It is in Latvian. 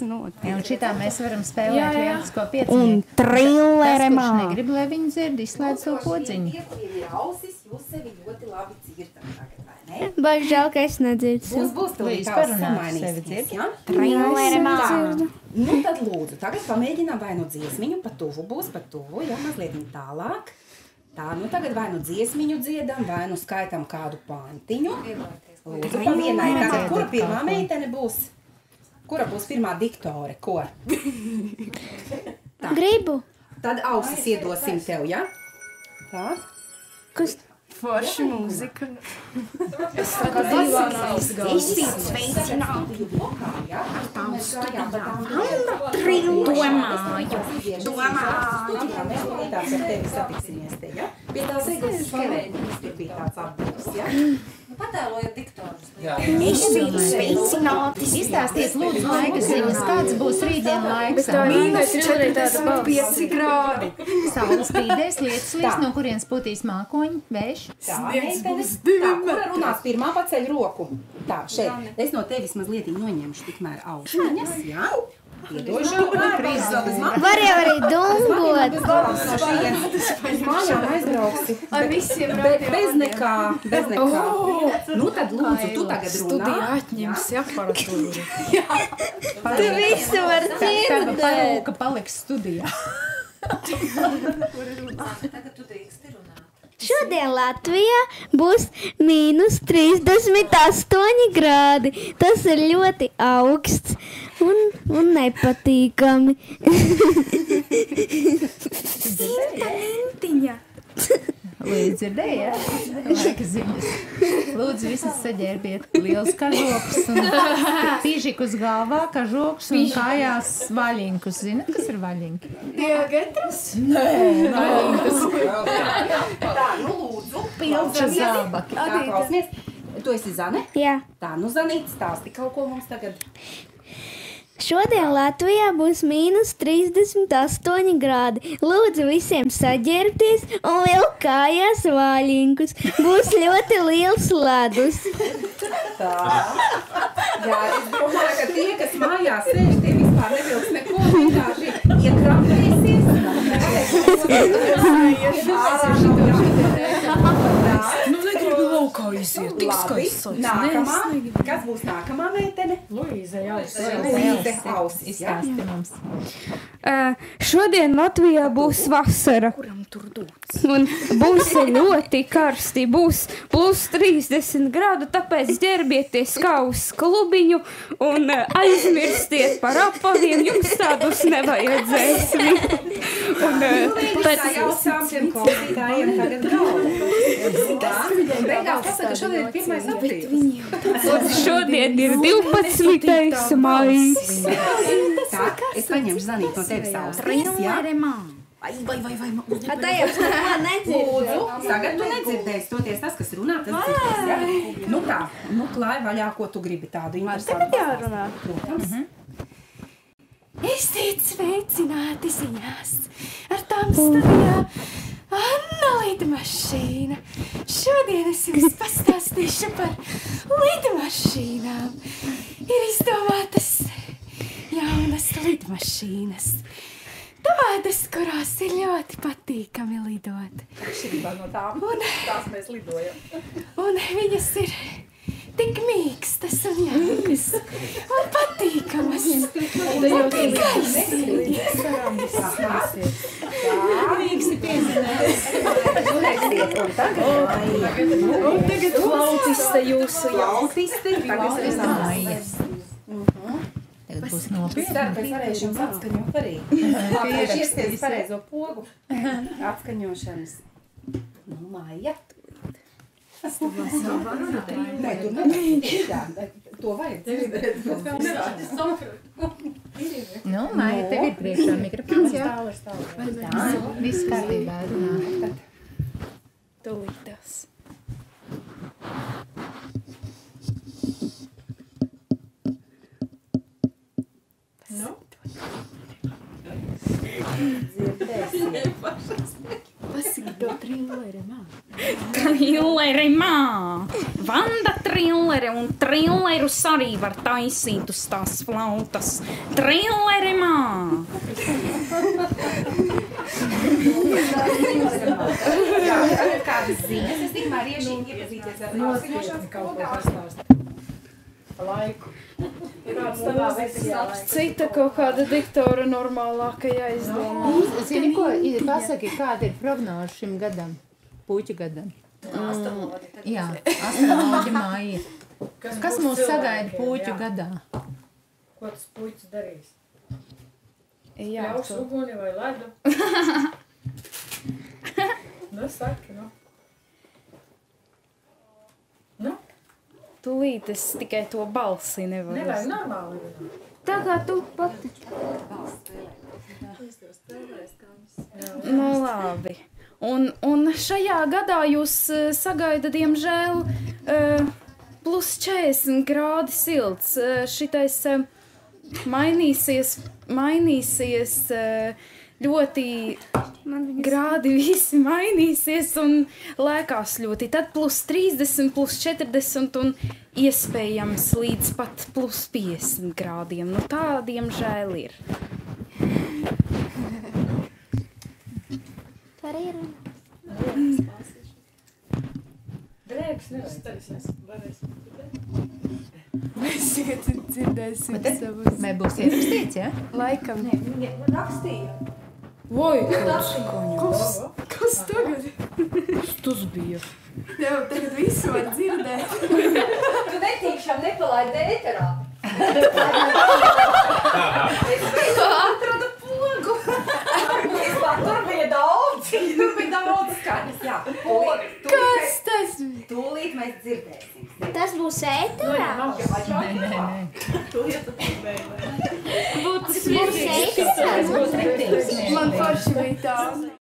Un šitā mēs varam spēlēt lielisko piecinieku. Un trillere Tas, kurš mā. negrib, lai viņi dzird, izslēdz savu podziņu. Jūs sevi ļoti labi dzirdat tagad, vai ne? Baigi žēl, ka es nedzirdu. Būs Līdz tūlīt parunāt samainīsies, sevi dzird. ja? Trillere mā. Tā. Nu tad lūdzu, tagad pamēģinām vai nu dziesmiņu pa tuvu būs, pa tuvu, ja mazliet tālāk. Tā, nu tagad vai nu dziesmiņu dziedam, vai nu skaitam kādu pantiņu. Lūdzu, pa vienai. Tātad, kura pirmā meitene būs? Kura būs pirmā diktore? Ko? Gribu. Tad ausis iedosim tev, ja? Tā. Kas? Forši mūzika. Visi sveicināti. Tām studijām. Domāju. Mēs ar tevi satiksimies te, ja? Pie tās eglis skelēņas, tur bija tāds apdevs, ja? Patēlojiet diktorus. Visi sveicināti. Izstāstiet, lūdzu, laika ziņas, kāds būs rītdien laiks. Mīnus 45 grādi. Saule spīdēs, lietus līs, no kurienes pūtīs mākoņi, vējš. Tā, meitene. Tā, kura runās pirmā paceļ roku? Tā, šeit. Es no tevis mazliet noņemšu tikmēr austiņas, ja? Piedošu. Krīzolis man. Var jau arī dungot. No šienes. Uz mājām aizbrauksi. Ar visiem Bez nekā, bez nekā. Nu tad lūdzu, tu tagad runā. studiju atņems aparatūru. Tu visu var dzirdēt. Parūka paliks studijā. Tagad tu drīksti runāt. Šodien Latvijā būs mīnus 38 grādi. Tas ir ļoti augsts un nepatīkami. Mintiņa. Līdz dzirdējāt? Laika ziņas. Lūdzu, visas saģērbiet liels kažokus un pīžikus galvā, kažokus un kājās vaļinkus. Zinat, kas ir vaļinki? Diagetras? Tā, nu lūdzu. Pilča zābaki. Tā, klausimies. Tu esi Zane? Jā. Tā, nu Zanīt, stāsti kaut ko mums tagad. Šodien Latvijā būs mīnus 38 grādi. Lūdzu visiem saģērbties un vilkt kājās vaļinkus. Būs ļoti liels ledus. Tā. Jā, es domāju, ka tie, kas mājās sēž, tie vispār nevilks neko, vienkārši iekrāpēsies. Nu negribu laukā iziet. Tik Labi, skaists. nākamā. Kas būs nākamā meitene? Luīze jau. Līde ausis, ja? Izstāsti mums. Šodien Latvijā būs vasara. Kuram tur dūts? Un būs ļoti karsti, būs plus 30 grādu, tāpēc ģērbieties kā uz klubiņu un aizmirstiet par apaviem, jums tādus nevajadzēs. Un Tā jautām šiem klausītājiem tagad galvu. Tā, beigās pasaka, šodien ir 1. aprīlis. šodien ir 12. maijs. Tā, es paņemšu Zanīt no tevis austiņas, ja? Lūdzu, tagad tu nedzirdēsi, toties tas, kas runā, tas dzirdēs, ja? Nu tā, nu klāj vaļā, ko tu gribi tādu interesantu. jārunā. Protams. Esiet sveicināti ziņās ar tām studijā Anna lidmašīna. Šodien es jums pastāstīšu par lidmašīnām. Ir izdomātas jaunas lidmašīnas. Tādas, kurās ir ļoti patīkami lidot. Atšķirībā no tām, tās mēs lidojam. Un viņas ir tik mīkstas un jaukas un patīkamas. Un tik gaisīgas. Rīgsi piezinās. Un Tagad flautiste jūsu Flautiste, tagad es mājas. Tagad būs Es nopietni. ceru, ka es varēšu jums atskaņot arī. Labi, iesties pareizo pogu atskaņošanas. Nu, Maija. Nē, tur nevajag. Jā, to vajag dzirdēt. Nu, Maija, tev ir priekšā mikrofons, jā? Tā, viss kārtībā runā. Tūlītās. Dzirdēsim. Pasaki to trilleri, mā. Trilleri, mā! Vanda trilleri un trillerus arī var taisīt uz tās flautas. Trilleri, mā! Jā, tagad kādas ziņas. Es tikmēr iešu iepazīties ar apsinošanas podkāstu. Laiku. Cita kaut kāda diktora normālākajā izdomā. Zini, ko pasaki, kāda ir prognoze šim gadam? Puķu gadam. Jā, astroloģi māja. Kas mūs sagaida puķu gadā? Ko tas puķis darīs? Jā, Ļaus tu. uguni vai ledu? Nu, saki, nu. Nu, Tūlīt es tikai to balsi nevaru. nevajag normāli runāt. Tā kā tu pati. Nu, labi. Un šajā gadā jūs sagaida, diemžēl, plus 40 grādi silts. Šitais mainīsies ļoti grādi, visi mainīsies un lēkās ļoti. Tad plus 30, plus 40 un iespējams līdz pat plus 50 grādiem. Nu tā, diemžēl, ir. Tā arī ir. Drēbes nevajag. Mēs tagad dzirdēsim savus. Vai būs ierakstīts, ja? Laikam. Rakstīja. Vai, kas tagad? Kas tas bija? Jā, tagad visu var dzirdēt. Tu netīkšām nepalaidi ēterā. Es biju atradu pogu. Tur bija daudz skaņas, jā. Kas tas bija? Tūlīt mēs dzirdēsim. Tas būs ēterā. Nē. Tas būs ēterā. Man forši bija tā.